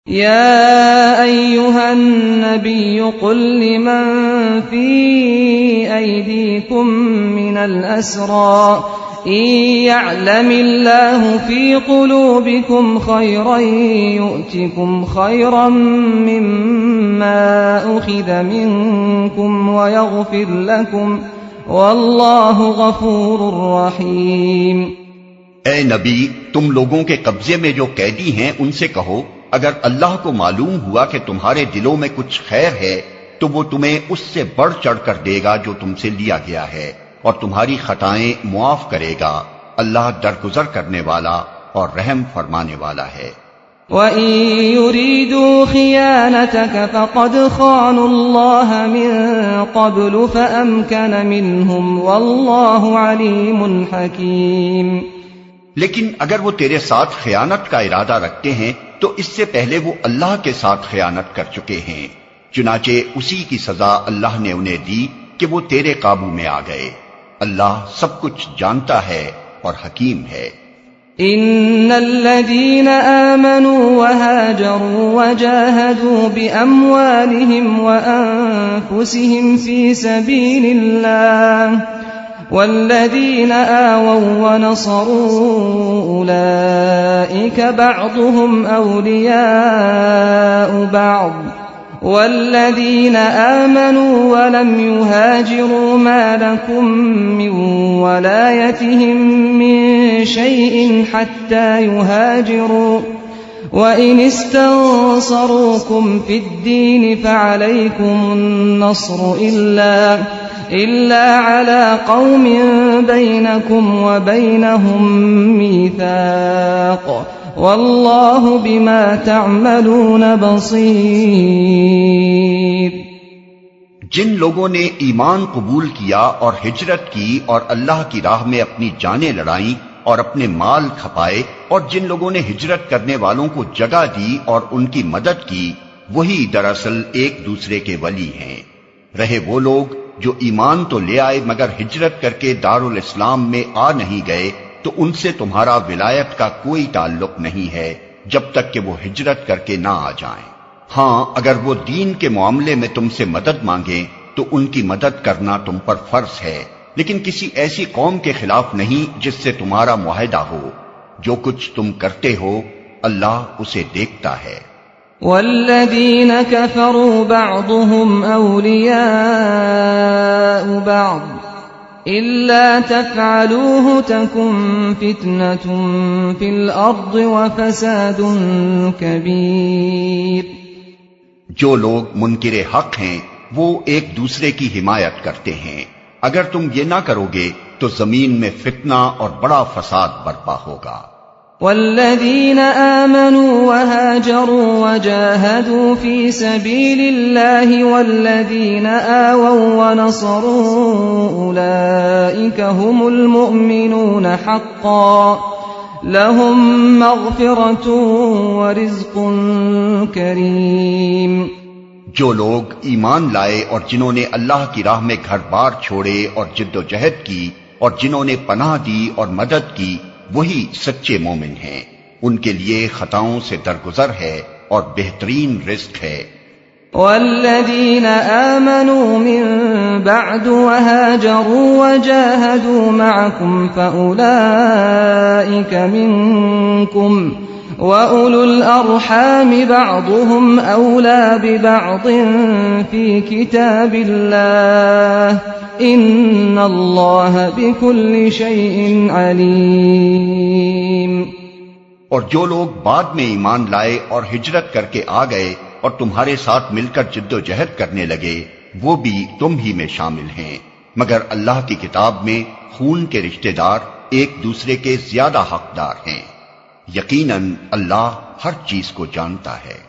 يا أيها النبي قل لمن في أيديكم من الأسرى إن يعلم الله في قلوبكم خيرا يؤتكم خيرا مما أخذ منكم ويغفر لكم والله غفور رحيم۔ اے نبی، تم لوگوں کے قبضے میں جو قیدی ہیں ان سے کہو، اگر اللہ کو معلوم ہوا کہ تمہارے دلوں میں کچھ خیر ہے تو وہ تمہیں اس سے بڑھ چڑھ کر دے گا جو تم سے لیا گیا ہے، اور تمہاری خطائیں معاف کرے گا۔ اللہ درگزر کرنے والا اور رحم فرمانے والا ہے۔ وَإِن يُرِيدُوا خِيَانَتَكَ فَقَدْ خَانُوا اللَّهَ مِن قَبْلُ فَأَمْكَنَ مِنْهُمْ وَاللَّهُ عَلِيمٌ حَكِيمٌ۔ لیکن اگر وہ تیرے ساتھ خیانت کا ارادہ رکھتے ہیں تو اس سے پہلے وہ اللہ کے ساتھ خیانت کر چکے ہیں، چنانچہ اسی کی سزا اللہ نے انہیں دی کہ وہ تیرے قابو میں آ گئے۔ اللہ سب کچھ جانتا ہے اور حکیم ہے۔ ان الذين آمنوا وهاجروا وجاهدوا بأموالهم وأنفسهم في سبيل الله والذين آووا ونصروا أولئك بعضهم أولياء بعض والذين آمنوا ولم يهاجروا ما لكم من ولايتهم من شيء حتى يهاجروا وإن استنصروكم في الدين فعليكم النصر إلا على قوم بينكم وبينهم ميثاق واللہ بما تعملون بصیر۔ جن لوگوں نے ایمان قبول کیا اور ہجرت کی اور اللہ کی راہ میں اپنی جانیں لڑائیں اور اپنے مال کھپائے، اور جن لوگوں نے ہجرت کرنے والوں کو جگہ دی اور ان کی مدد کی، وہی دراصل ایک دوسرے کے ولی ہیں۔ رہے وہ لوگ جو ایمان تو لے آئے مگر ہجرت کر کے دارالاسلام میں آ نہیں گئے، تو ان سے تمہارا ولایت کا کوئی تعلق نہیں ہے جب تک کہ وہ ہجرت کر کے نہ آ جائیں۔ ہاں، اگر وہ دین کے معاملے میں تم سے مدد مانگیں تو ان کی مدد کرنا تم پر فرض ہے، لیکن کسی ایسی قوم کے خلاف نہیں جس سے تمہارا معاہدہ ہو۔ جو کچھ تم کرتے ہو اللہ اسے دیکھتا ہے۔ والذین کفروا بعضهم اولیاء بعض إِلَّا تَفْعَلُوهُ تَكُنْ فِتْنَةٌ فِي الْأَرْضِ وَفَسَادٌ كَبِيرٌ۔ جو لوگ منکر حق ہیں وہ ایک دوسرے کی حمایت کرتے ہیں، اگر تم یہ نہ کرو گے تو زمین میں فتنہ اور بڑا فساد برپا ہوگا۔ والذین آمنوا وهاجروا وجاهدوا في سبيل الله والذین آووا ونصروا أولئك هم المؤمنون حقا لهم مغفرة ورزق کریم۔ جو لوگ ایمان لائے اور جنہوں نے اللہ کی راہ میں گھر بار چھوڑے اور جد و جہد کی اور جنہوں نے پناہ دی اور مدد کی، وہی سچے مومن ہیں۔ ان کے لیے خطاؤں سے درگزر ہے اور بہترین رزق ہے۔ والذین آمنوا من بعد وهاجروا وجاهدوا معكم فأولئك منكم وَأُولُو الْأَرْحَامِ بَعْضُهُمْ أَوْلَى بِبَعْضٍ فِي كِتَابِ اللَّهِ إِنَّ اللَّهَ بِكُلِّ شَيْءٍ عَلِيمٌ۔ اور جو لوگ بعد میں ایمان لائے اور ہجرت کر کے آ گئے اور تمہارے ساتھ مل کر جد و جہد کرنے لگے، وہ بھی تم ہی میں شامل ہیں، مگر اللہ کی کتاب میں خون کے رشتہ دار ایک دوسرے کے زیادہ حقدار ہیں۔ یقیناً اللہ ہر چیز کو جانتا ہے۔